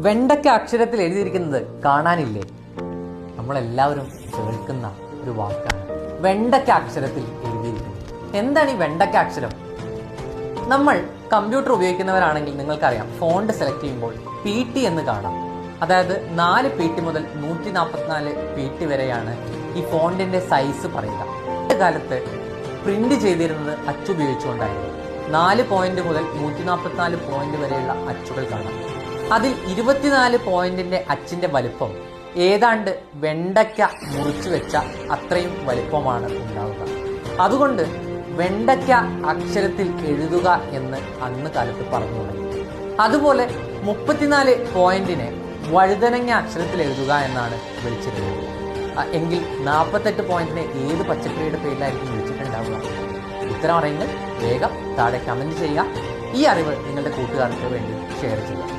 വെണ്ടയ്ക്ക അക്ഷരത്തിൽ എഴുതിയിരിക്കുന്നത് കാണാനില്ലേ? നമ്മളെല്ലാവരും കേൾക്കുന്ന ഒരു വാക്കാണ് വെണ്ടയ്ക്ക അക്ഷരത്തിൽ എഴുതിയിരിക്കുന്നത്. എന്താണ് ഈ വെണ്ടയ്ക്ക അക്ഷരം? നമ്മൾ കമ്പ്യൂട്ടർ ഉപയോഗിക്കുന്നവരാണെങ്കിൽ നിങ്ങൾക്കറിയാം, ഫോണ്ട് സെലക്ട് ചെയ്യുമ്പോൾ PT എന്ന് കാണാം. അതായത് 4 PT മുതൽ 144 PT വരെയാണ് ഈ ഫോണ്ടിന്റെ സൈസ് പറയുക. കാലത്ത് പ്രിന്റ് ചെയ്തിരുന്നത് അച്ചുപയോഗിച്ചുകൊണ്ടായിരുന്നു. 4 പോയിന്റ് മുതൽ 144 പോയിന്റ് വരെയുള്ള അച്ചുകൾ കാണാം. അതിൽ 24 പോയിന്റിന്റെ അച്ചിന്റെ വലിപ്പം ഏതാണ്ട് വെണ്ടയ്ക്ക മുറിച്ചു വെച്ച അത്രയും വലിപ്പമാണ് ഉണ്ടാവുക. അതുകൊണ്ട് വെണ്ടയ്ക്ക അക്ഷരത്തിൽ എഴുതുക എന്ന് അന്ന് കാലത്ത് പറഞ്ഞു തുടങ്ങി. അതുപോലെ 34 പോയിന്റിനെ വഴുതനങ്ങ അക്ഷരത്തിൽ എഴുതുക എന്നാണ് വിളിച്ചിരുന്നത്. എങ്കിൽ 48 പോയിന്റിനെ ഏത് പച്ചക്കറിയുടെ പേരിലായിരിക്കും വിളിച്ചിട്ടുണ്ടാവുക? ഉത്തരം അറിയുന്നത് വേഗം താഴെ കമന്റ് ചെയ്യുക. ഈ അറിവ് നിങ്ങളുടെ കൂട്ടുകാർക്ക് വേണ്ടി ഷെയർ ചെയ്യുക.